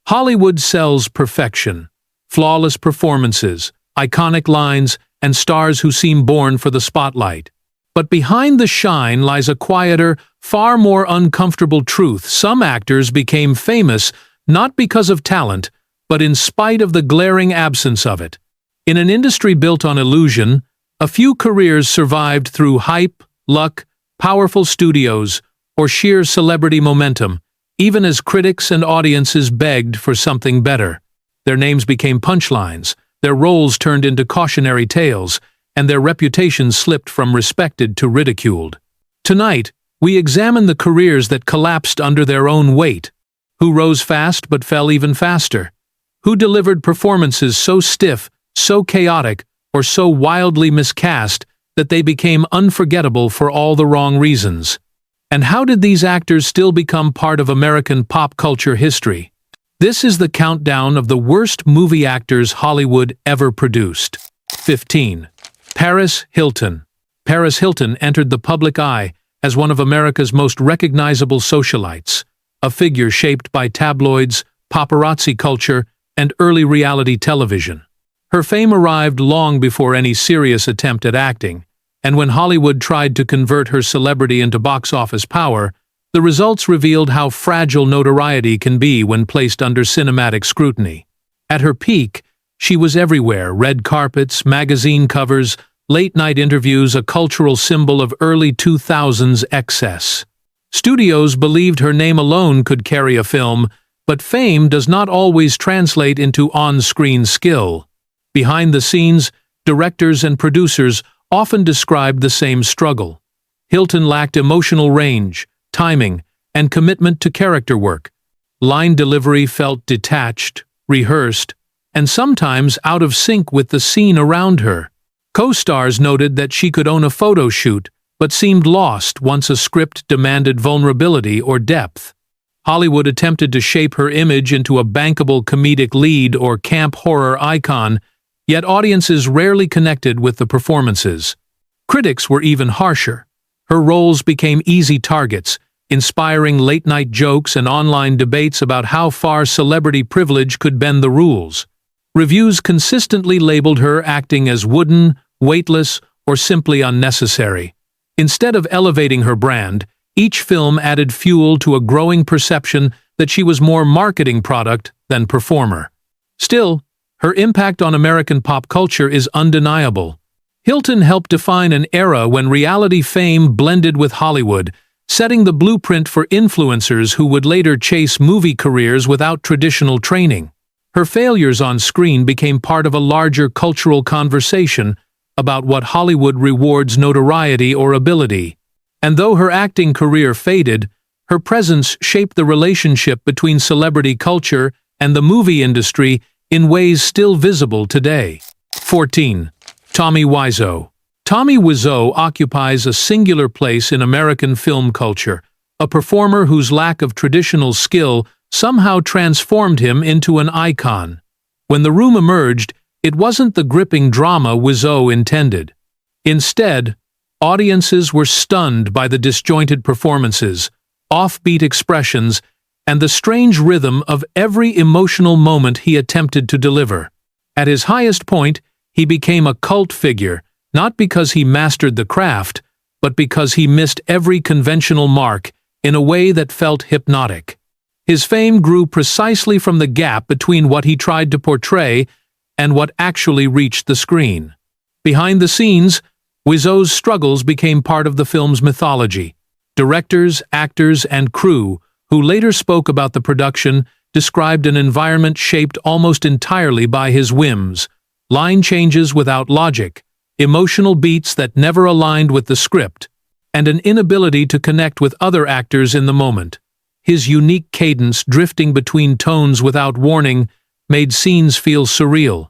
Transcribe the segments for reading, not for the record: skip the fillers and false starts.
Hollywood sells perfection, flawless performances, iconic lines, and stars who seem born for the spotlight. But behind the shine lies a quieter, far more uncomfortable truth. Some actors became famous not because of talent, but in spite of the glaring absence of it. In an industry built on illusion, a few careers survived through hype, luck, powerful studios, or sheer celebrity momentum, even as critics and audiences begged for something better. Their names became punchlines, their roles turned into cautionary tales, and their reputations slipped from respected to ridiculed. Tonight, we examine the careers that collapsed under their own weight, who rose fast but fell even faster, who delivered performances so stiff, so chaotic, or so wildly miscast that they became unforgettable for all the wrong reasons. And how did these actors still become part of American pop culture history? This is the countdown of the worst movie actors Hollywood ever produced. 15. Paris Hilton. Paris Hilton entered the public eye as one of America's most recognizable socialites, a figure shaped by tabloids, paparazzi culture, and early reality television. Her fame arrived long before any serious attempt at acting, and when Hollywood tried to convert her celebrity into box office power, the results revealed how fragile notoriety can be when placed under cinematic scrutiny. At her peak, she was everywhere: red carpets, magazine covers, late-night interviews, a cultural symbol of early 2000s excess. Studios believed her name alone could carry a film, but fame does not always translate into on-screen skill. Behind the scenes, directors and producers often described the same struggle. Hilton lacked emotional range, timing, and commitment to character work. Line delivery felt detached, rehearsed, and sometimes out of sync with the scene around her. Co-stars noted that she could own a photo shoot, but seemed lost once a script demanded vulnerability or depth. Hollywood attempted to shape her image into a bankable comedic lead or camp horror icon, yet audiences rarely connected with the performances. Critics were even harsher. Her roles became easy targets, inspiring late-night jokes and online debates about how far celebrity privilege could bend the rules. Reviews consistently labeled her acting as wooden, weightless, or simply unnecessary. Instead of elevating her brand, each film added fuel to a growing perception that she was more marketing product than performer. Still, her impact on American pop culture is undeniable. Hilton helped define an era when reality fame blended with Hollywood, setting the blueprint for influencers who would later chase movie careers without traditional training. Her failures on screen became part of a larger cultural conversation about what Hollywood rewards notoriety or ability. And though her acting career faded, her presence shaped the relationship between celebrity culture and the movie industry in ways still visible today. 14. Tommy Wiseau. Tommy Wiseau occupies a singular place in American film culture, a performer whose lack of traditional skill somehow transformed him into an icon. When The Room emerged, it wasn't the gripping drama Wiseau intended. Instead, audiences were stunned by the disjointed performances, offbeat expressions, and the strange rhythm of every emotional moment he attempted to deliver. At his highest point, he became a cult figure, not because he mastered the craft, but because he missed every conventional mark in a way that felt hypnotic. His fame grew precisely from the gap between what he tried to portray and what actually reached the screen. Behind the scenes, Wiseau's struggles became part of the film's mythology. Directors, actors, and crew, who later spoke about the production, described an environment shaped almost entirely by his whims, line changes without logic, emotional beats that never aligned with the script, and an inability to connect with other actors in the moment. His unique cadence, drifting between tones without warning, made scenes feel surreal.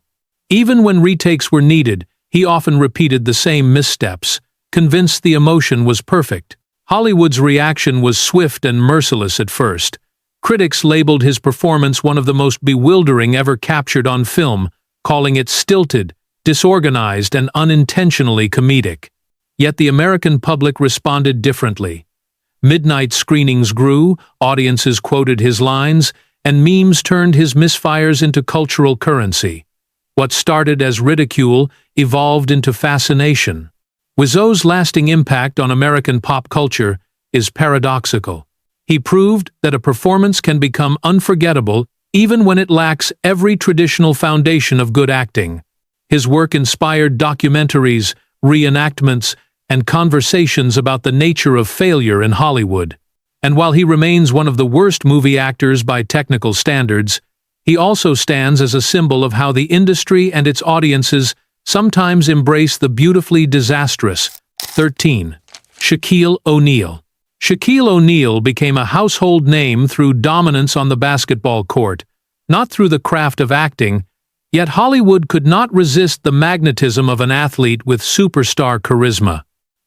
Even when retakes were needed, he often repeated the same missteps, convinced the emotion was perfect. Hollywood's reaction was swift and merciless at first. Critics labeled his performance one of the most bewildering ever captured on film, calling it stilted, disorganized, and unintentionally comedic. Yet the American public responded differently. Midnight screenings grew, audiences quoted his lines, and memes turned his misfires into cultural currency. What started as ridicule evolved into fascination. Wiseau's lasting impact on American pop culture is paradoxical. He proved that a performance can become unforgettable even when it lacks every traditional foundation of good acting. His work inspired documentaries, reenactments, and conversations about the nature of failure in Hollywood. And while he remains one of the worst movie actors by technical standards, he also stands as a symbol of how the industry and its audiences sometimes embrace the beautifully disastrous. 13. Shaquille O'Neal. Shaquille O'Neal became a household name through dominance on the basketball court, not through the craft of acting, yet Hollywood could not resist the magnetism of an athlete with superstar charisma.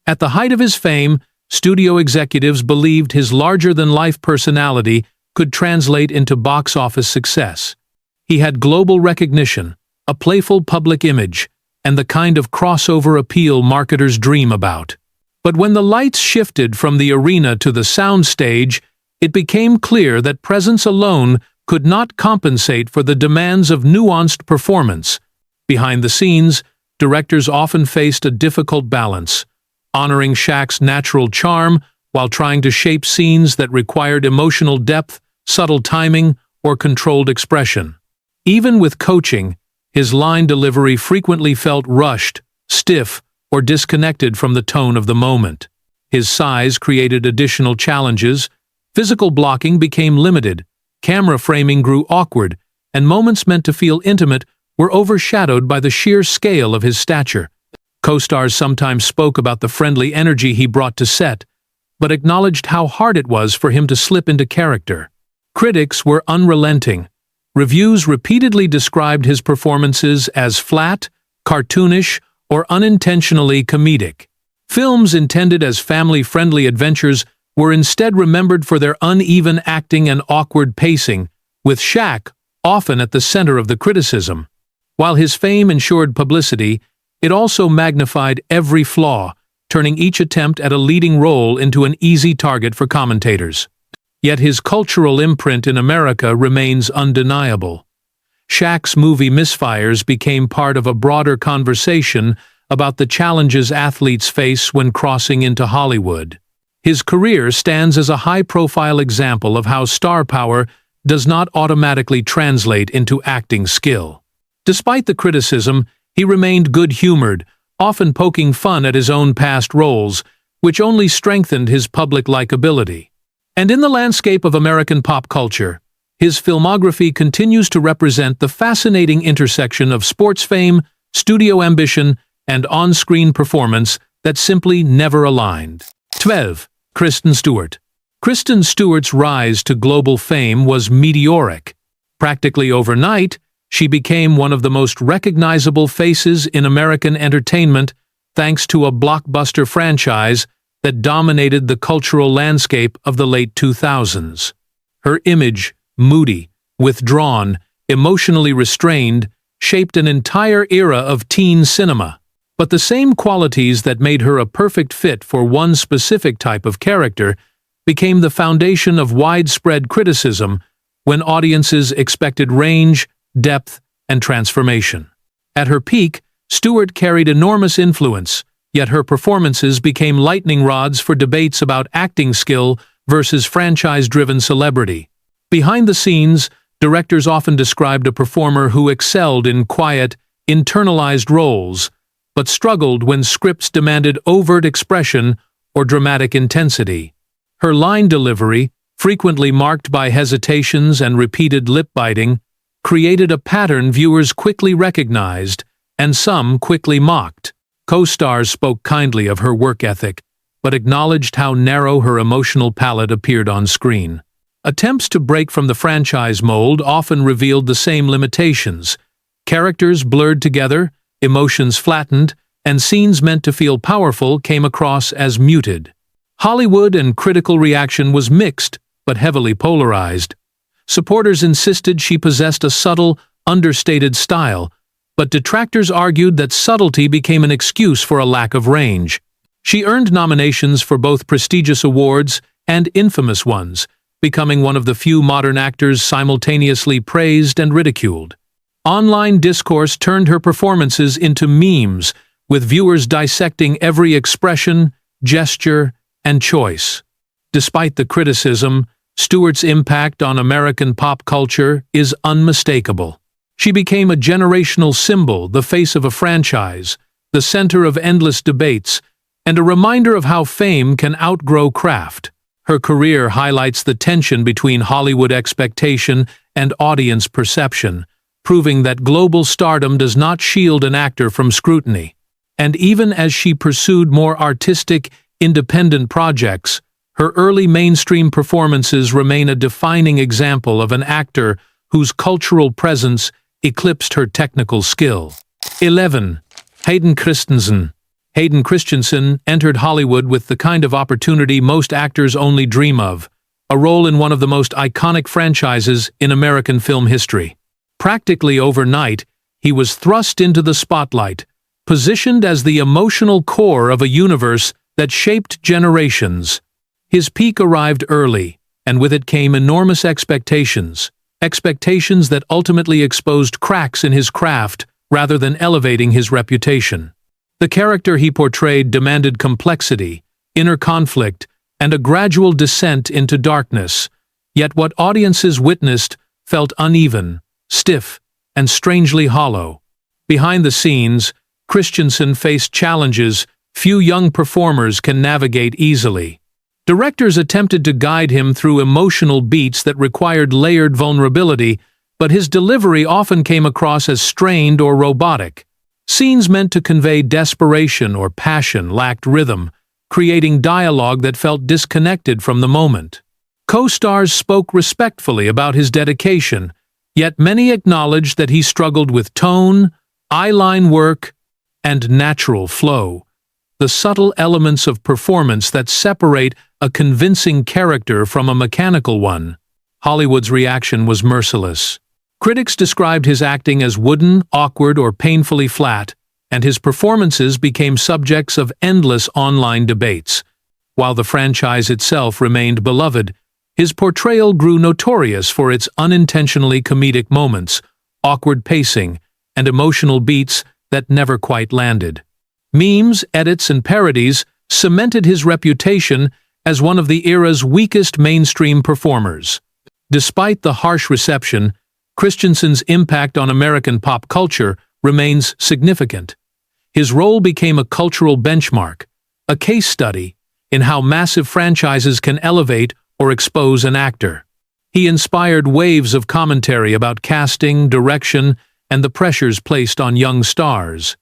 At the height of his fame, studio executives believed his larger-than-life personality could translate into box office success. He had global recognition, a playful public image, and the kind of crossover appeal marketers dream about. But when the lights shifted from the arena to the soundstage, it became clear that presence alone could not compensate for the demands of nuanced performance. Behind the scenes, directors often faced a difficult balance, honoring Shaq's natural charm while trying to shape scenes that required emotional depth, subtle timing, or controlled expression. Even with coaching, his line delivery frequently felt rushed, stiff, or disconnected from the tone of the moment. His size created additional challenges, physical blocking became limited, camera framing grew awkward, and moments meant to feel intimate were overshadowed by the sheer scale of his stature. Co-stars sometimes spoke about the friendly energy he brought to set, but acknowledged how hard it was for him to slip into character. Critics were unrelenting. Reviews repeatedly described his performances as flat, cartoonish, or unintentionally comedic. Films intended as family-friendly adventures were instead remembered for their uneven acting and awkward pacing, with Shaq often at the center of the criticism. While his fame ensured publicity, it also magnified every flaw, turning each attempt at a leading role into an easy target for commentators. Yet his cultural imprint in America remains undeniable. Shaq's movie misfires became part of a broader conversation about the challenges athletes face when crossing into Hollywood. His career stands as a high-profile example of how star power does not automatically translate into acting skill. Despite the criticism, he remained good-humored, often poking fun at his own past roles, which only strengthened his public likability. And in the landscape of American pop culture, his filmography continues to represent the fascinating intersection of sports fame, studio ambition, and on-screen performance that simply never aligned. 12. Kristen Stewart. Kristen Stewart's rise to global fame was meteoric. Practically overnight, she became one of the most recognizable faces in American entertainment thanks to a blockbuster franchise that dominated the cultural landscape of the late 2000s. Her image, moody, withdrawn, emotionally restrained, shaped an entire era of teen cinema. But the same qualities that made her a perfect fit for one specific type of character became the foundation of widespread criticism when audiences expected range, depth, and transformation. At her peak, Stewart carried enormous influence, yet her performances became lightning rods for debates about acting skill versus franchise-driven celebrity. Behind the scenes, directors often described a performer who excelled in quiet, internalized roles, but struggled when scripts demanded overt expression or dramatic intensity. Her line delivery, frequently marked by hesitations and repeated lip-biting, created a pattern viewers quickly recognized, and some quickly mocked. Co-stars spoke kindly of her work ethic, but acknowledged how narrow her emotional palette appeared on screen. Attempts to break from the franchise mold often revealed the same limitations. Characters blurred together, emotions flattened, and scenes meant to feel powerful came across as muted. Hollywood and critical reaction was mixed, but heavily polarized. Supporters insisted she possessed a subtle, understated style, but detractors argued that subtlety became an excuse for a lack of range. She earned nominations for both prestigious awards and infamous ones, becoming one of the few modern actors simultaneously praised and ridiculed. Online discourse turned her performances into memes, with viewers dissecting every expression, gesture, and choice. Despite the criticism, Stewart's impact on American pop culture is unmistakable. She became a generational symbol, the face of a franchise, the center of endless debates, and a reminder of how fame can outgrow craft. Her career highlights the tension between Hollywood expectation and audience perception, proving that global stardom does not shield an actor from scrutiny. And even as she pursued more artistic, independent projects, her early mainstream performances remain a defining example of an actor whose cultural presence eclipsed her technical skill. 11. Hayden Christensen. Hayden Christensen entered Hollywood with the kind of opportunity most actors only dream of, a role in one of the most iconic franchises in American film history. Practically overnight, he was thrust into the spotlight, positioned as the emotional core of a universe that shaped generations. His peak arrived early, and with it came enormous expectations that ultimately exposed cracks in his craft rather than elevating his reputation. The character he portrayed demanded complexity, inner conflict, and a gradual descent into darkness, yet what audiences witnessed felt uneven, stiff, and strangely hollow. Behind the scenes, Christensen faced challenges few young performers can navigate easily. Directors attempted to guide him through emotional beats that required layered vulnerability, but his delivery often came across as strained or robotic. Scenes meant to convey desperation or passion lacked rhythm, creating dialogue that felt disconnected from the moment. Co-stars spoke respectfully about his dedication, yet many acknowledged that he struggled with tone, eyeline work, and natural flow, the subtle elements of performance that separate a convincing character from a mechanical one. Hollywood's reaction was merciless. Critics described his acting as wooden, awkward, or painfully flat, and his performances became subjects of endless online debates. While the franchise itself remained beloved, his portrayal grew notorious for its unintentionally comedic moments, awkward pacing, and emotional beats that never quite landed. Memes, edits, and parodies cemented his reputation as one of the era's weakest mainstream performers. Despite the harsh reception, Christensen's impact on American pop culture remains significant. His role became a cultural benchmark, a case study in how massive franchises can elevate or expose an actor. He inspired waves of commentary about casting, direction, and the pressures placed on young stars.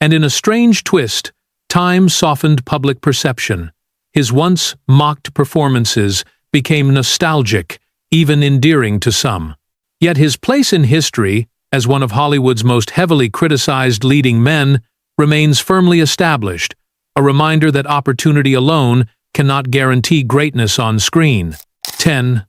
And in a strange twist, time softened public perception. His once mocked performances became nostalgic, even endearing to some. Yet his place in history, as one of Hollywood's most heavily criticized leading men, remains firmly established, a reminder that opportunity alone cannot guarantee greatness on screen. 10.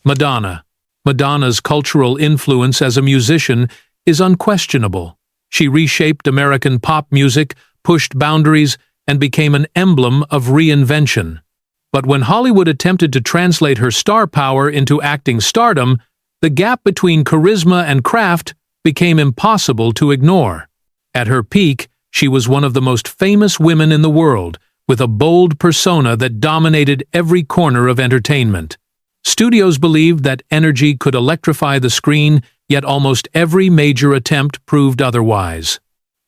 Madonna. Madonna's cultural influence as a musician is unquestionable. She reshaped American pop music, pushed boundaries, and became an emblem of reinvention. But when Hollywood attempted to translate her star power into acting stardom, the gap between charisma and craft became impossible to ignore. At her peak, she was one of the most famous women in the world, with a bold persona that dominated every corner of entertainment. Studios believed that energy could electrify the screen, yet almost every major attempt proved otherwise.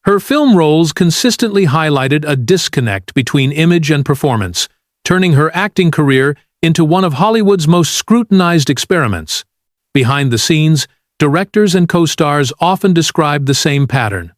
Her film roles consistently highlighted a disconnect between image and performance, turning her acting career into one of Hollywood's most scrutinized experiments. Behind the scenes, directors and co-stars often described the same pattern.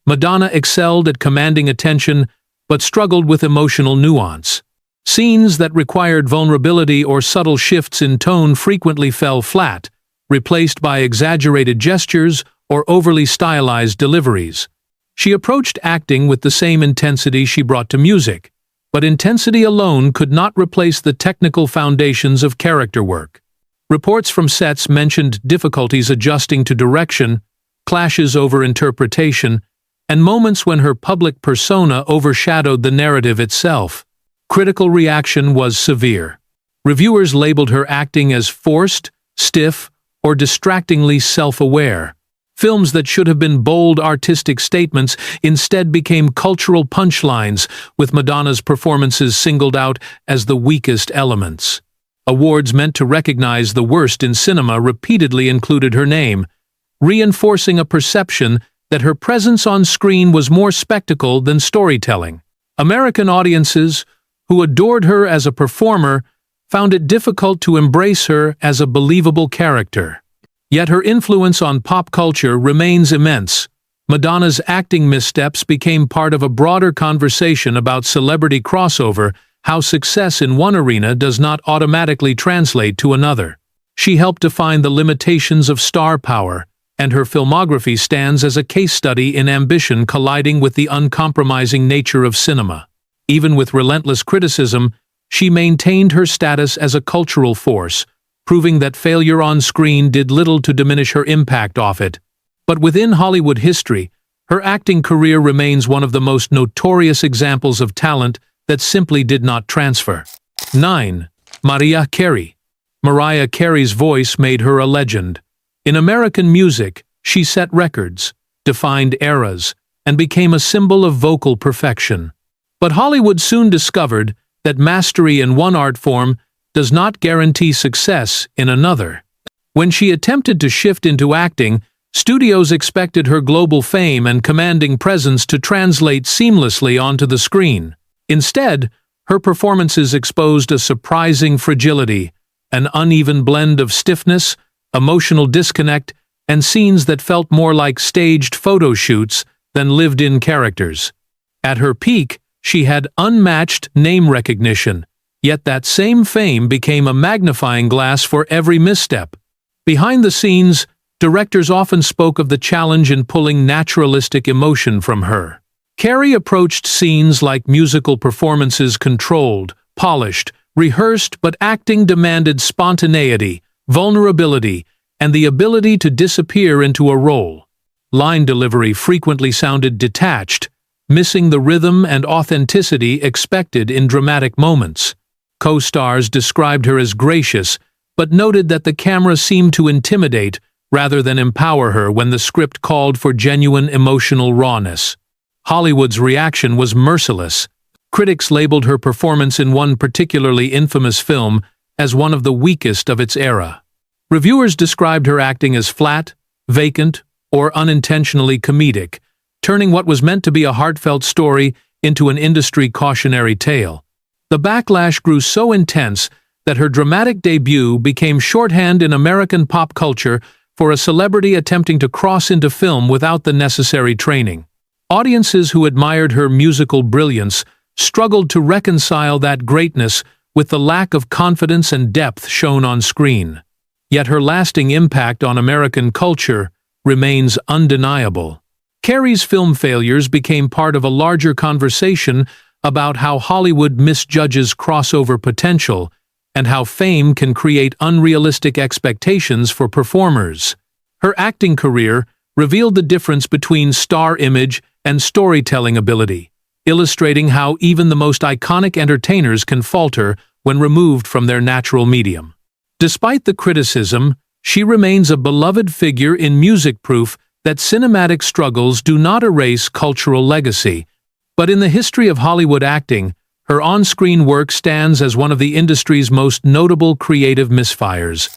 Madonna excelled at commanding attention, but struggled with emotional nuance. Scenes that required vulnerability or subtle shifts in tone frequently fell flat, replaced by exaggerated gestures or overly stylized deliveries. She approached acting with the same intensity she brought to music, but intensity alone could not replace the technical foundations of character work. Reports from sets mentioned difficulties adjusting to direction, clashes over interpretation, and moments when her public persona overshadowed the narrative itself. Critical reaction was severe. Reviewers labeled her acting as forced, stiff, or distractingly self-aware. Films that should have been bold artistic statements instead became cultural punchlines, with Madonna's performances singled out as the weakest elements. Awards meant to recognize the worst in cinema repeatedly included her name, reinforcing a perception that her presence on screen was more spectacle than storytelling. American audiences, who adored her as a performer, found it difficult to embrace her as a believable character. Yet her influence on pop culture remains immense. Madonna's acting missteps became part of a broader conversation about celebrity crossover, how success in one arena does not automatically translate to another. She helped define the limitations of star power, and her filmography stands as a case study in ambition colliding with the uncompromising nature of cinema. Even with relentless criticism, she maintained her status as a cultural force, proving that failure on screen did little to diminish her impact off it. But within Hollywood history, her acting career remains one of the most notorious examples of talent that simply did not transfer. 9. Mariah Carey. Mariah Carey's voice made her a legend. In American music, she set records, defined eras, and became a symbol of vocal perfection. But Hollywood soon discovered that mastery in one art form does not guarantee success in another. When she attempted to shift into acting, studios expected her global fame and commanding presence to translate seamlessly onto the screen. Instead, her performances exposed a surprising fragility, an uneven blend of stiffness, emotional disconnect, and scenes that felt more like staged photo shoots than lived-in characters. At her peak, she had unmatched name recognition, yet that same fame became a magnifying glass for every misstep. Behind the scenes, directors often spoke of the challenge in pulling naturalistic emotion from her. Carey approached scenes like musical performances controlled, polished, rehearsed, but acting demanded spontaneity, vulnerability, and the ability to disappear into a role. Line delivery frequently sounded detached, missing the rhythm and authenticity expected in dramatic moments. Co-stars described her as gracious, but noted that the camera seemed to intimidate rather than empower her when the script called for genuine emotional rawness. Hollywood's reaction was merciless. Critics labeled her performance in one particularly infamous film as one of the weakest of its era. Reviewers described her acting as flat, vacant, or unintentionally comedic, turning what was meant to be a heartfelt story into an industry cautionary tale. The backlash grew so intense that her dramatic debut became shorthand in American pop culture for a celebrity attempting to cross into film without the necessary training. Audiences who admired her musical brilliance struggled to reconcile that greatness with the lack of confidence and depth shown on screen. Yet her lasting impact on American culture remains undeniable. Carey's film failures became part of a larger conversation about how Hollywood misjudges crossover potential and how fame can create unrealistic expectations for performers. Her acting career revealed the difference between star image and storytelling ability, illustrating how even the most iconic entertainers can falter when removed from their natural medium. Despite the criticism, she remains a beloved figure in music, proof that cinematic struggles do not erase cultural legacy. But in the history of Hollywood acting, her on-screen work stands as one of the industry's most notable creative misfires.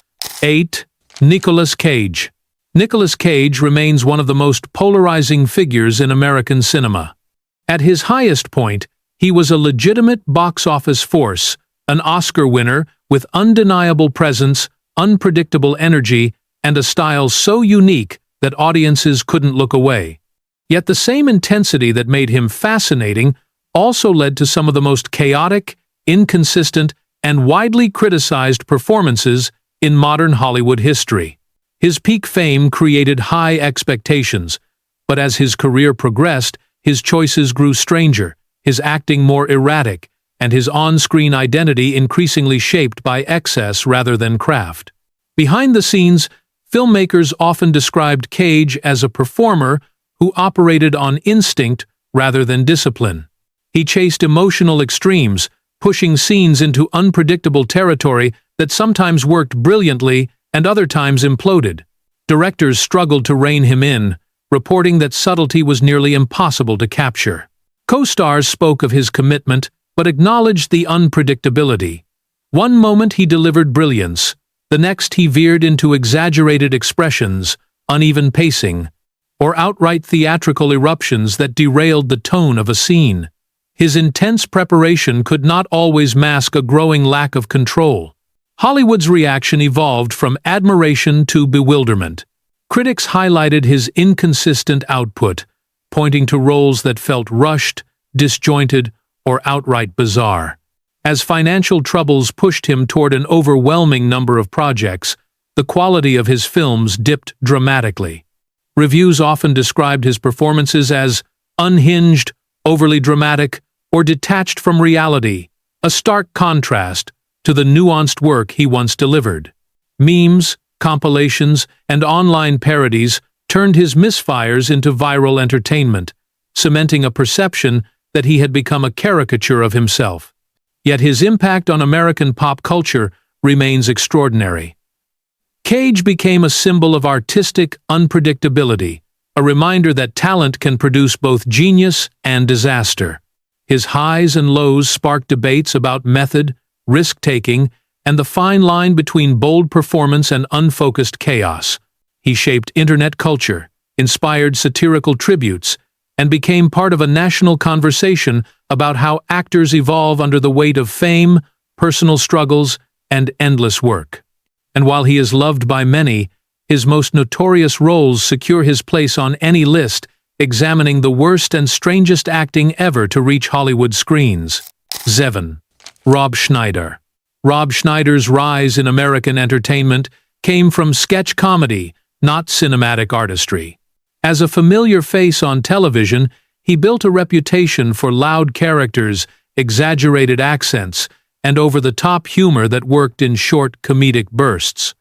8. Nicolas Cage. Nicolas Cage remains one of the most polarizing figures in American cinema. At his highest point, he was a legitimate box office force, an Oscar winner with undeniable presence, unpredictable energy, and a style so unique that audiences couldn't look away. Yet the same intensity that made him fascinating also led to some of the most chaotic, inconsistent, and widely criticized performances in modern Hollywood history. His peak fame created high expectations, but as his career progressed, his choices grew stranger, his acting more erratic, and his on-screen identity increasingly shaped by excess rather than craft. Behind the scenes, filmmakers often described Cage as a performer who operated on instinct rather than discipline. He chased emotional extremes, pushing scenes into unpredictable territory that sometimes worked brilliantly and other times imploded. Directors struggled to rein him in, reporting that subtlety was nearly impossible to capture. Co-stars spoke of his commitment, but acknowledged the unpredictability. One moment he delivered brilliance, the next he veered into exaggerated expressions, uneven pacing, or outright theatrical eruptions that derailed the tone of a scene. His intense preparation could not always mask a growing lack of control. Hollywood's reaction evolved from admiration to bewilderment. Critics highlighted his inconsistent output, pointing to roles that felt rushed, disjointed, or outright bizarre. As financial troubles pushed him toward an overwhelming number of projects, the quality of his films dipped dramatically. Reviews often described his performances as unhinged, overly dramatic, or detached from reality, a stark contrast to the nuanced work he once delivered. Memes, compilations, and online parodies turned his misfires into viral entertainment, cementing a perception that he had become a caricature of himself. Yet his impact on American pop culture remains extraordinary. Cage became a symbol of artistic unpredictability, a reminder that talent can produce both genius and disaster. His highs and lows sparked debates about method, risk-taking, and the fine line between bold performance and unfocused chaos. He shaped internet culture, inspired satirical tributes, and became part of a national conversation about how actors evolve under the weight of fame, personal struggles, and endless work. And while he is loved by many, his most notorious roles secure his place on any list, examining the worst and strangest acting ever to reach Hollywood screens. 7. Rob Schneider. Rob Schneider's rise in American entertainment came from sketch comedy, not cinematic artistry. As a familiar face on television, he built a reputation for loud characters, exaggerated accents, and over-the-top humor that worked in short comedic bursts.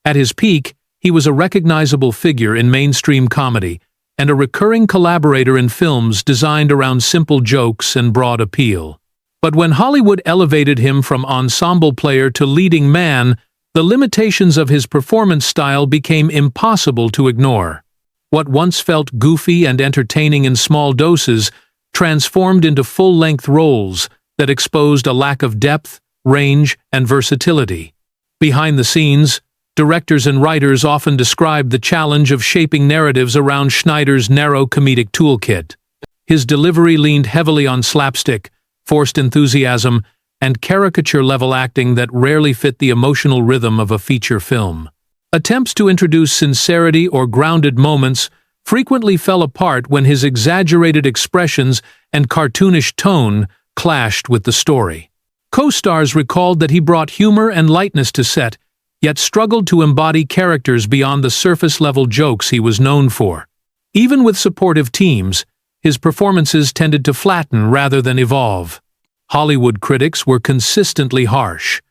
At his peak, he was a recognizable figure in mainstream comedy, and a recurring collaborator in films designed around simple jokes and broad appeal. But when Hollywood elevated him from ensemble player to leading man, the limitations of his performance style became impossible to ignore. What once felt goofy and entertaining in small doses transformed into full-length roles that exposed a lack of depth, range, and versatility. Behind the scenes, directors and writers often described the challenge of shaping narratives around Schneider's narrow comedic toolkit. His delivery leaned heavily on slapstick, forced enthusiasm, and caricature-level acting that rarely fit the emotional rhythm of a feature film. Attempts to introduce sincerity or grounded moments frequently fell apart when his exaggerated expressions and cartoonish tone clashed with the story. Co-stars recalled that he brought humor and lightness to set, yet struggled to embody characters beyond the surface-level jokes he was known for. Even with supportive teams, his performances tended to flatten rather than evolve. Hollywood critics were consistently harsh.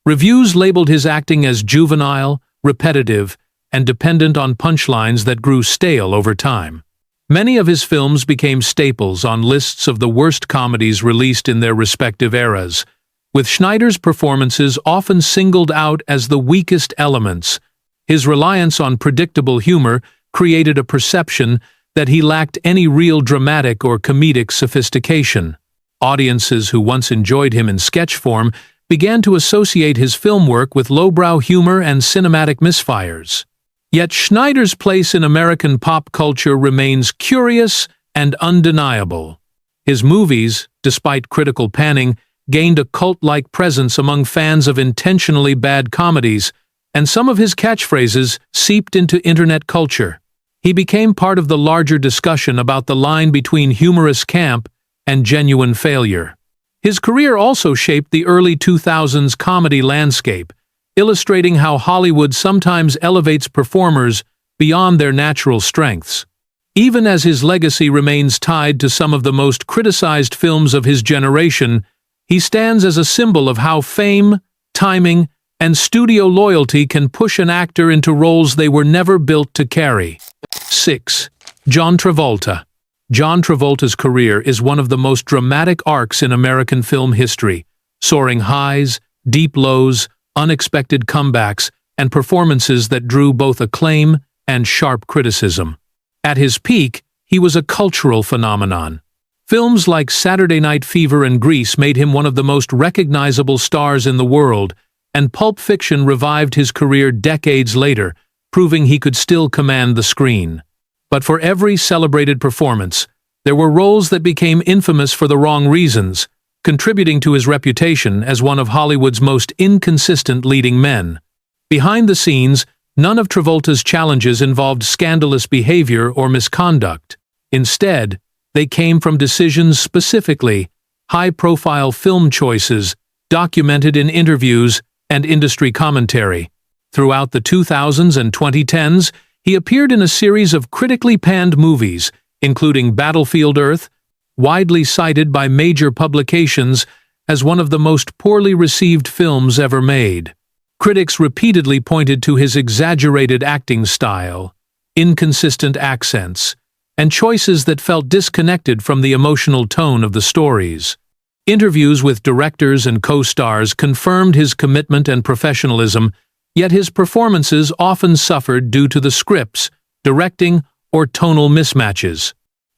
Reviews labeled his acting as juvenile, repetitive, and dependent on punchlines that grew stale over time. Many of his films became staples on lists of the worst comedies released in their respective eras, with Schneider's performances often singled out as the weakest elements. His reliance on predictable humor created a perception that he lacked any real dramatic or comedic sophistication. Audiences who once enjoyed him in sketch form began to associate his film work with lowbrow humor and cinematic misfires. Yet Schneider's place in American pop culture remains curious and undeniable. His movies, despite critical panning, gained a cult-like presence among fans of intentionally bad comedies, and some of his catchphrases seeped into internet culture. He became part of the larger discussion about the line between humorous camp and genuine failure. His career also shaped the early 2000s comedy landscape, illustrating how Hollywood sometimes elevates performers beyond their natural strengths. Even as his legacy remains tied to some of the most criticized films of his generation, he stands as a symbol of how fame, timing, and studio loyalty can push an actor into roles they were never built to carry. 6. John Travolta. John Travolta's career is one of the most dramatic arcs in American film history, soaring highs, deep lows, unexpected comebacks, and performances that drew both acclaim and sharp criticism. At his peak, he was a cultural phenomenon. Films like Saturday Night Fever and Grease made him one of the most recognizable stars in the world, and Pulp Fiction revived his career decades later, proving he could still command the screen. But for every celebrated performance, there were roles that became infamous for the wrong reasons, contributing to his reputation as one of Hollywood's most inconsistent leading men. Behind the scenes, none of Travolta's challenges involved scandalous behavior or misconduct. Instead, they came from decisions specifically, high-profile film choices, documented in interviews and industry commentary. Throughout the 2000s and 2010s, he appeared in a series of critically panned movies, including Battlefield Earth, widely cited by major publications as one of the most poorly received films ever made. Critics repeatedly pointed to his exaggerated acting style, inconsistent accents, and choices that felt disconnected from the emotional tone of the stories. Interviews with directors and co-stars confirmed his commitment and professionalism, yet his performances often suffered due to the scripts, directing, or tonal mismatches.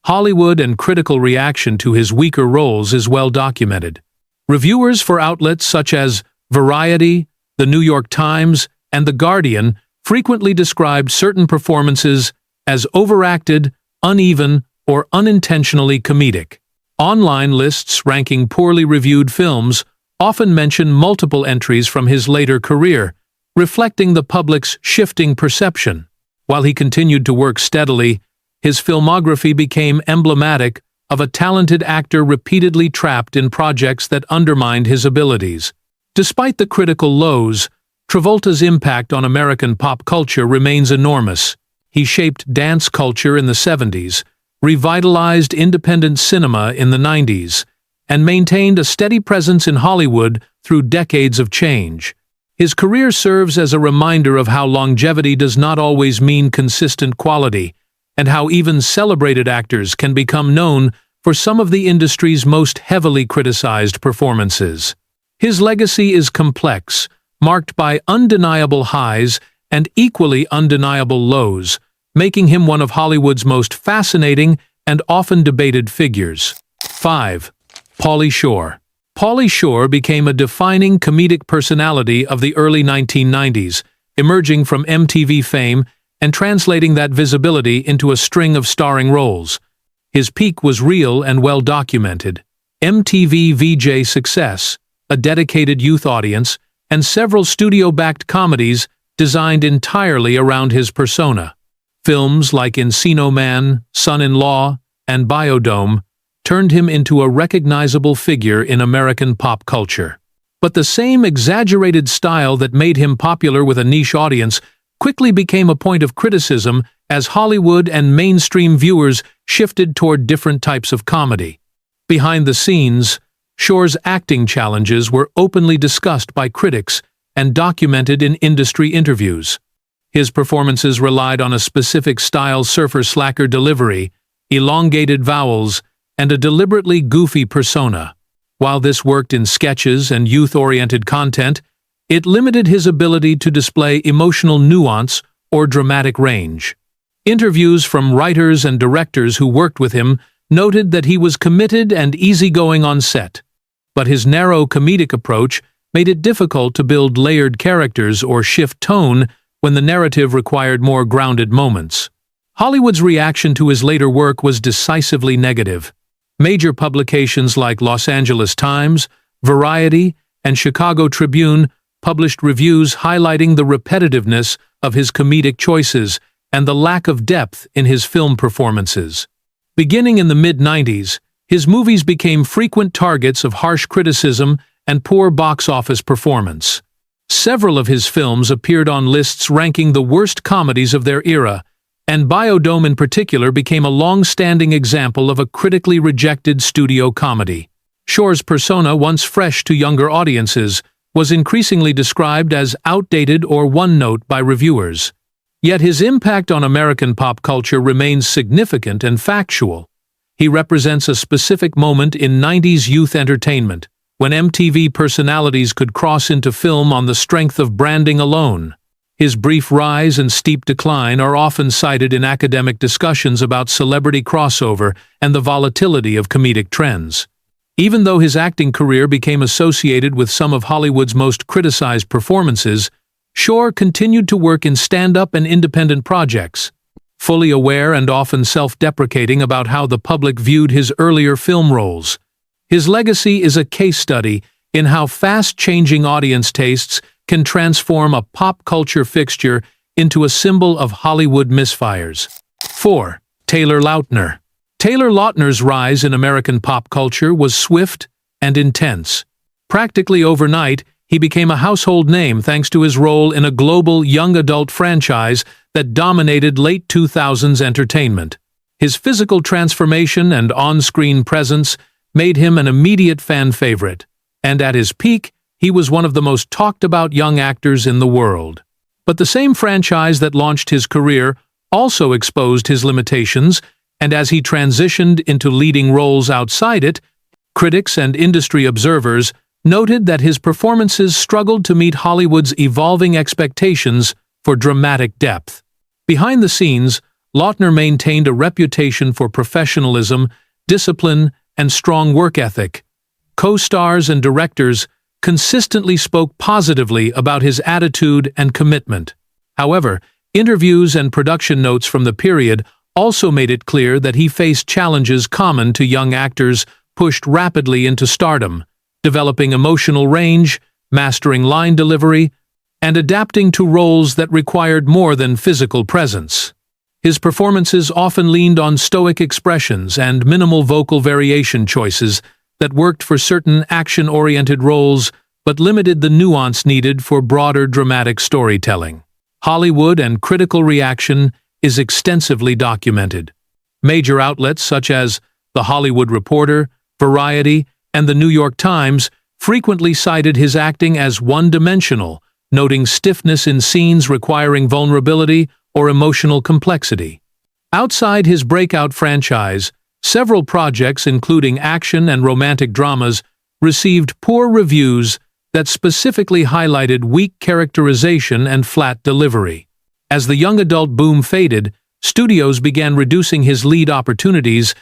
Hollywood and critical reaction to his weaker roles is well documented. Reviewers for outlets such as Variety, The New York Times, and The Guardian frequently described certain performances as overacted, uneven, or unintentionally comedic. Online lists ranking poorly reviewed films often mention multiple entries from his later career, reflecting the public's shifting perception. While he continued to work steadily, his filmography became emblematic of a talented actor repeatedly trapped in projects that undermined his abilities. Despite the critical lows, Travolta's impact on American pop culture remains enormous. He shaped dance culture in the 70s, revitalized independent cinema in the 90s, and maintained a steady presence in Hollywood through decades of change. His career serves as a reminder of how longevity does not always mean consistent quality, and how even celebrated actors can become known for some of the industry's most heavily criticized performances. His legacy is complex, marked by undeniable highs and equally undeniable lows, making him one of Hollywood's most fascinating and often debated figures. 5. Pauly Shore. Pauly Shore became a defining comedic personality of the early 1990s, emerging from MTV fame and translating that visibility into a string of starring roles. His peak was real and well documented. MTV VJ success, a dedicated youth audience, and several studio-backed comedies designed entirely around his persona. Films like Encino Man, Son-in-Law, and Biodome turned him into a recognizable figure in American pop culture. But the same exaggerated style that made him popular with a niche audience quickly became a point of criticism as Hollywood and mainstream viewers shifted toward different types of comedy. Behind the scenes, Shore's acting challenges were openly discussed by critics and documented in industry interviews. His performances relied on a specific style surfer-slacker delivery, elongated vowels, and a deliberately goofy persona. While this worked in sketches and youth-oriented content, it limited his ability to display emotional nuance or dramatic range. Interviews from writers and directors who worked with him noted that he was committed and easygoing on set, but his narrow comedic approach made it difficult to build layered characters or shift tone when the narrative required more grounded moments. Hollywood's reaction to his later work was decisively negative. Major publications like Los Angeles Times, Variety, and Chicago Tribune published reviews highlighting the repetitiveness of his comedic choices and the lack of depth in his film performances. Beginning in the mid-90s, his movies became frequent targets of harsh criticism and poor box office performance. Several of his films appeared on lists ranking the worst comedies of their era, and Biodome in particular became a long-standing example of a critically rejected studio comedy. Shore's persona, once fresh to younger audiences, was increasingly described as outdated or one-note by reviewers. Yet his impact on American pop culture remains significant and factual. He represents a specific moment in 90s youth entertainment, when MTV personalities could cross into film on the strength of branding alone. His brief rise and steep decline are often cited in academic discussions about celebrity crossover and the volatility of comedic trends. Even though his acting career became associated with some of Hollywood's most criticized performances, Shore continued to work in stand-up and independent projects, fully aware and often self-deprecating about how the public viewed his earlier film roles. His legacy is a case study in how fast-changing audience tastes can transform a pop culture fixture into a symbol of Hollywood misfires. 4. Taylor Lautner. Taylor Lautner's rise in American pop culture was swift and intense. Practically overnight, he became a household name thanks to his role in a global young adult franchise that dominated late 2000s entertainment. His physical transformation and on-screen presence made him an immediate fan favorite, and at his peak, he was one of the most talked-about young actors in the world. But the same franchise that launched his career also exposed his limitations, and as he transitioned into leading roles outside it, critics and industry observers noted that his performances struggled to meet Hollywood's evolving expectations for dramatic depth. Behind the scenes, Lautner maintained a reputation for professionalism, discipline, and strong work ethic. Co-stars and directors consistently spoke positively about his attitude and commitment. However, interviews and production notes from the period also made it clear that he faced challenges common to young actors pushed rapidly into stardom, developing emotional range, mastering line delivery, and adapting to roles that required more than physical presence. His performances often leaned on stoic expressions and minimal vocal variation choices that worked for certain action-oriented roles but limited the nuance needed for broader dramatic storytelling. Hollywood and critical reaction is extensively documented. Major outlets such as The Hollywood Reporter, Variety, and The New York Times frequently cited his acting as one-dimensional, noting stiffness in scenes requiring vulnerability or emotional complexity. Outside his breakout franchise, several projects including action and romantic dramas received poor reviews that specifically highlighted weak characterization and flat delivery. As the young adult boom faded, studios began reducing his lead opportunities,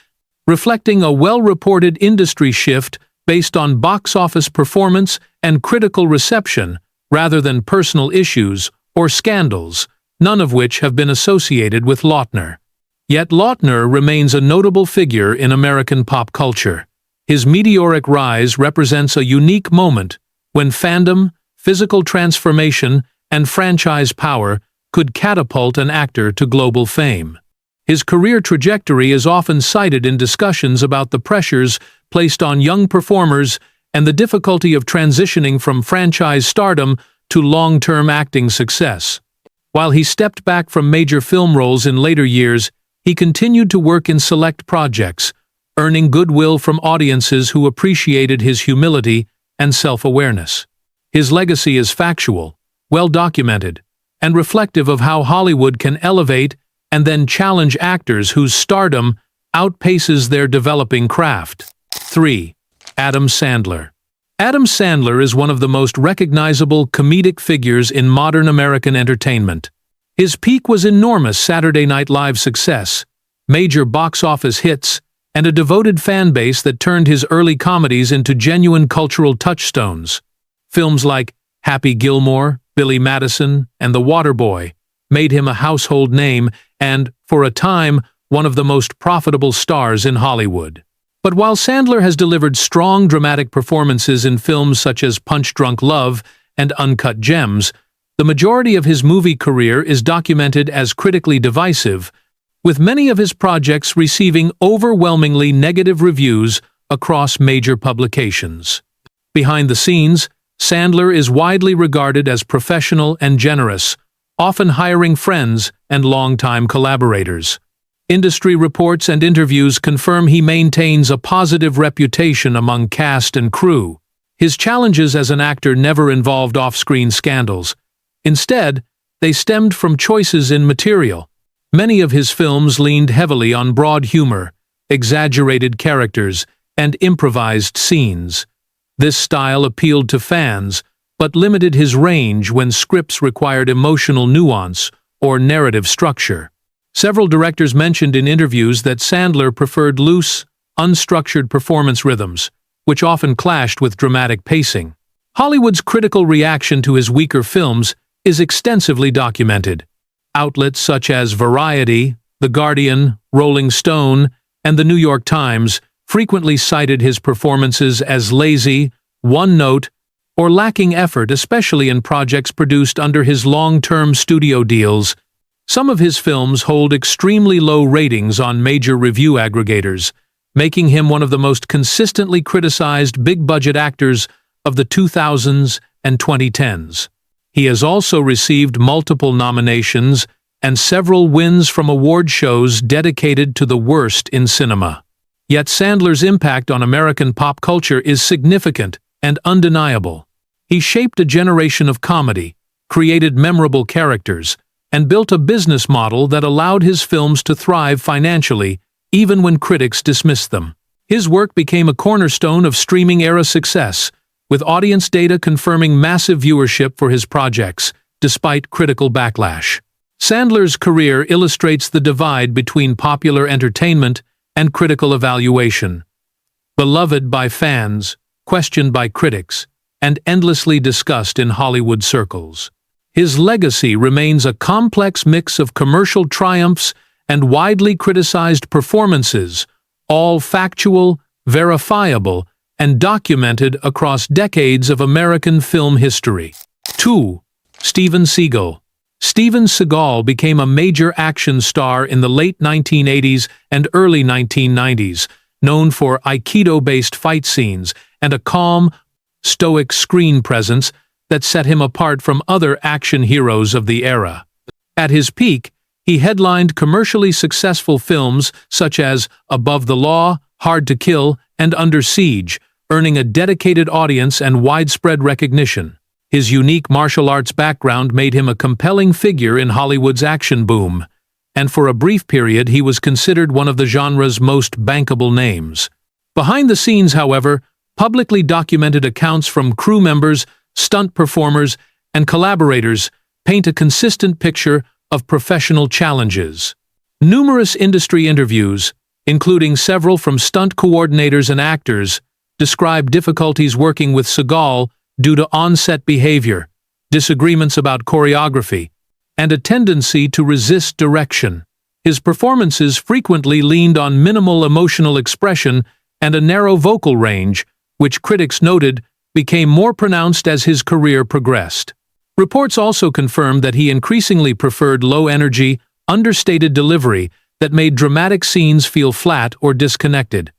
reflecting a well-reported industry shift based on box office performance and critical reception rather than personal issues or scandals, none of which have been associated with Lautner. Yet Lautner remains a notable figure in American pop culture. His meteoric rise represents a unique moment when fandom, physical transformation, and franchise power could catapult an actor to global fame. His career trajectory is often cited in discussions about the pressures placed on young performers and the difficulty of transitioning from franchise stardom to long-term acting success. While he stepped back from major film roles in later years, he continued to work in select projects, earning goodwill from audiences who appreciated his humility and self-awareness. His legacy is factual, well-documented, and reflective of how Hollywood can elevate and then challenge actors whose stardom outpaces their developing craft. 3. Adam Sandler. Adam Sandler is one of the most recognizable comedic figures in modern American entertainment. His peak was enormous Saturday Night Live success, major box office hits, and a devoted fan base that turned his early comedies into genuine cultural touchstones. Films like Happy Gilmore, Billy Madison, and The Waterboy made him a household name and, for a time, one of the most profitable stars in Hollywood. But while Sandler has delivered strong dramatic performances in films such as Punch Drunk Love and Uncut Gems, the majority of his movie career is documented as critically divisive, with many of his projects receiving overwhelmingly negative reviews across major publications. Behind the scenes, Sandler is widely regarded as professional and generous, often hiring friends and longtime collaborators. Industry reports and interviews confirm he maintains a positive reputation among cast and crew. His challenges as an actor never involved off-screen scandals. Instead, they stemmed from choices in material. Many of his films leaned heavily on broad humor, exaggerated characters, and improvised scenes. This style appealed to fans, but limited his range when scripts required emotional nuance or narrative structure. Several directors mentioned in interviews that Sandler preferred loose, unstructured performance rhythms, which often clashed with dramatic pacing. Hollywood's critical reaction to his weaker films is extensively documented. Outlets such as Variety, The Guardian, Rolling Stone, and The New York Times frequently cited his performances as lazy, one-note, or lacking effort, especially in projects produced under his long-term studio deals. Some of his films hold extremely low ratings on major review aggregators, making him one of the most consistently criticized big-budget actors of the 2000s and 2010s. He has also received multiple nominations and several wins from award shows dedicated to the worst in cinema. Yet Sandler's impact on American pop culture is significant and undeniable. He shaped a generation of comedy, created memorable characters, and built a business model that allowed his films to thrive financially, even when critics dismissed them. His work became a cornerstone of streaming-era success, with audience data confirming massive viewership for his projects, despite critical backlash. Sandler's career illustrates the divide between popular entertainment and critical evaluation. Beloved by fans, questioned by critics, and endlessly discussed in Hollywood circles. His legacy remains a complex mix of commercial triumphs and widely criticized performances, all factual, verifiable, and documented across decades of American film history. 2. Steven Seagal. Steven Seagal became a major action star in the late 1980s and early 1990s, known for Aikido-based fight scenes and a calm, stoic screen presence that set him apart from other action heroes of the era. At his peak, he headlined commercially successful films such as Above the Law, Hard to Kill, and Under Siege, earning a dedicated audience and widespread recognition. His unique martial arts background made him a compelling figure in Hollywood's action boom, and for a brief period he was considered one of the genre's most bankable names. Behind the scenes, however, publicly documented accounts from crew members, stunt performers, and collaborators paint a consistent picture of professional challenges. Numerous industry interviews, including several from stunt coordinators and actors, describe difficulties working with Seagal due to on-set behavior, disagreements about choreography, and a tendency to resist direction. His performances frequently leaned on minimal emotional expression and a narrow vocal range, which critics noted became more pronounced as his career progressed. Reports also confirmed that he increasingly preferred low-energy, understated delivery that made dramatic scenes feel flat or disconnected.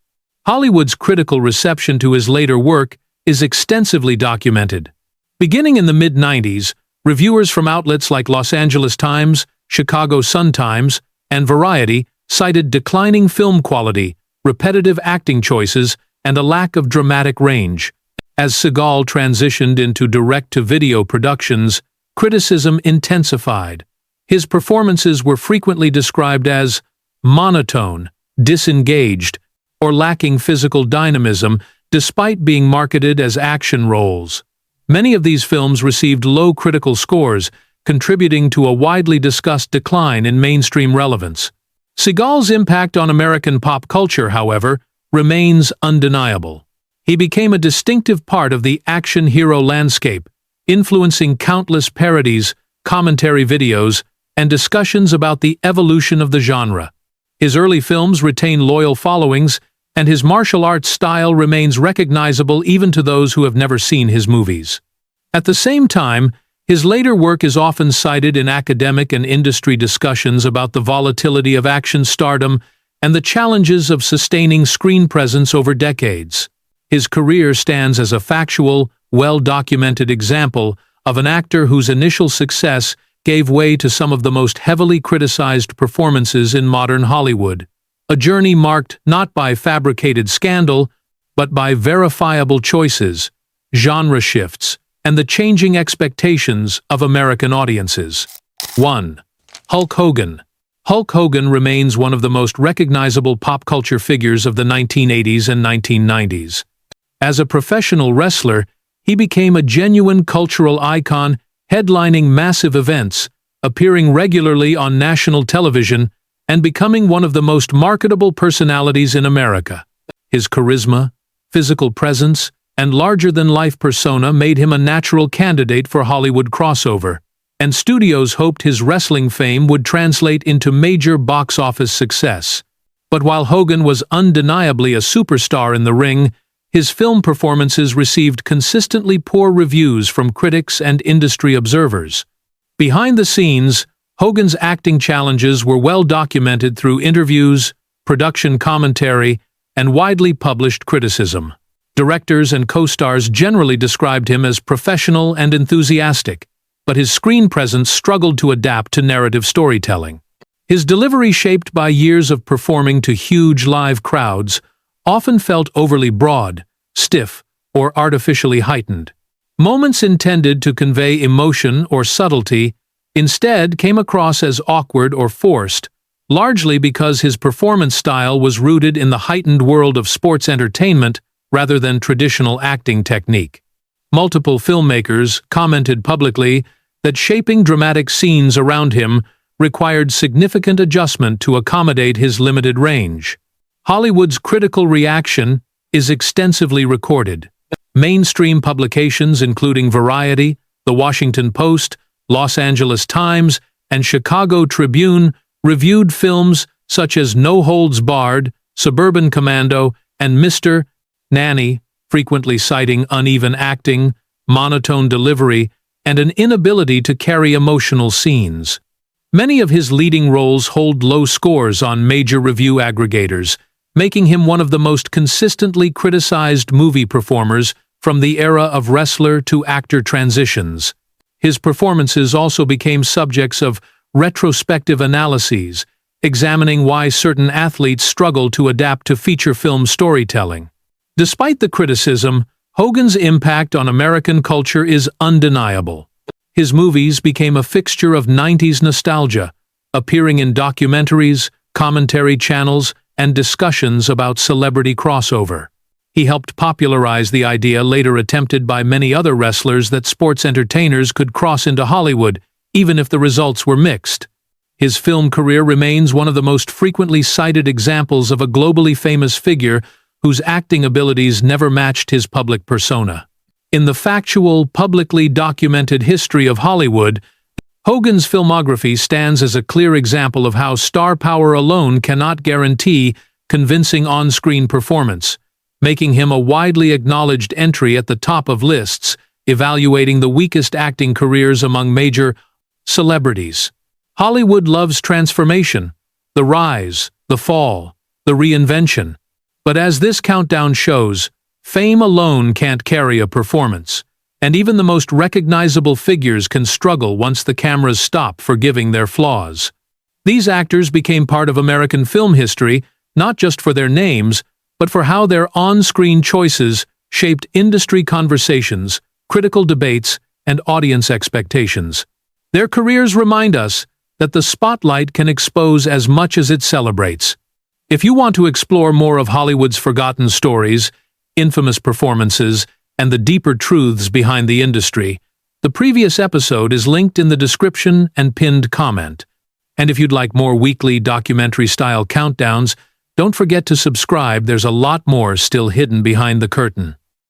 Hollywood's critical reception to his later work is extensively documented. Beginning in the mid-90s, reviewers from outlets like Los Angeles Times, Chicago Sun-Times, and Variety cited declining film quality, repetitive acting choices, and a lack of dramatic range. As Seagal transitioned into direct-to-video productions, criticism intensified. His performances were frequently described as monotone, disengaged, or lacking physical dynamism, despite being marketed as action roles. Many of these films received low critical scores, contributing to a widely discussed decline in mainstream relevance. Seagal's impact on American pop culture, however, remains undeniable. He became a distinctive part of the action hero landscape, influencing countless parodies, commentary videos, and discussions about the evolution of the genre. His early films retain loyal followings, and his martial arts style remains recognizable even to those who have never seen his movies. At the same time, his later work is often cited in academic and industry discussions about the volatility of action stardom and the challenges of sustaining screen presence over decades. His career stands as a factual, well-documented example of an actor whose initial success gave way to some of the most heavily criticized performances in modern Hollywood. A journey marked not by fabricated scandal, but by verifiable choices, genre shifts, and the changing expectations of American audiences. 1. Hulk Hogan. Hulk Hogan remains one of the most recognizable pop culture figures of the 1980s and 1990s. As a professional wrestler, he became a genuine cultural icon, headlining massive events, appearing regularly on national television, and becoming one of the most marketable personalities in America. His charisma, physical presence, and larger-than-life persona made him a natural candidate for Hollywood crossover, and studios hoped his wrestling fame would translate into major box office success. But while Hogan was undeniably a superstar in the ring, his film performances received consistently poor reviews from critics and industry observers. Behind the scenes, Hogan's acting challenges were well documented through interviews, production commentary, and widely published criticism. Directors and co-stars generally described him as professional and enthusiastic, but his screen presence struggled to adapt to narrative storytelling. His delivery, shaped by years of performing to huge live crowds, often felt overly broad, stiff, or artificially heightened. Moments intended to convey emotion or subtlety instead came across as awkward or forced, largely because his performance style was rooted in the heightened world of sports entertainment rather than traditional acting technique. Multiple filmmakers commented publicly that shaping dramatic scenes around him required significant adjustment to accommodate his limited range. Hollywood's critical reaction is extensively recorded. Mainstream publications including Variety, The Washington Post, Los Angeles Times, and Chicago Tribune reviewed films such as No Holds Barred, Suburban Commando, and Mr. Nanny, frequently citing uneven acting, monotone delivery, and an inability to carry emotional scenes. Many of his leading roles hold low scores on major review aggregators, making him one of the most consistently criticized movie performers from the era of wrestler to actor transitions. His performances also became subjects of retrospective analyses, examining why certain athletes struggle to adapt to feature film storytelling. Despite the criticism, Hogan's impact on American culture is undeniable. His movies became a fixture of 90s nostalgia, appearing in documentaries, commentary channels, and discussions about celebrity crossover. He helped popularize the idea later attempted by many other wrestlers that sports entertainers could cross into Hollywood, even if the results were mixed. His film career remains one of the most frequently cited examples of a globally famous figure whose acting abilities never matched his public persona. In the factual, publicly documented history of Hollywood, Hogan's filmography stands as a clear example of how star power alone cannot guarantee convincing on-screen performance, making him a widely acknowledged entry at the top of lists, evaluating the weakest acting careers among major celebrities. Hollywood loves transformation, the rise, the fall, the reinvention. But as this countdown shows, fame alone can't carry a performance, and even the most recognizable figures can struggle once the cameras stop forgiving their flaws. These actors became part of American film history, not just for their names, but for how their on-screen choices shaped industry conversations, critical debates, and audience expectations. Their careers remind us that the spotlight can expose as much as it celebrates. If you want to explore more of Hollywood's forgotten stories, infamous performances, and the deeper truths behind the industry, the previous episode is linked in the description and pinned comment. And if you'd like more weekly documentary-style countdowns, don't forget to subscribe. There's a lot more still hidden behind the curtain.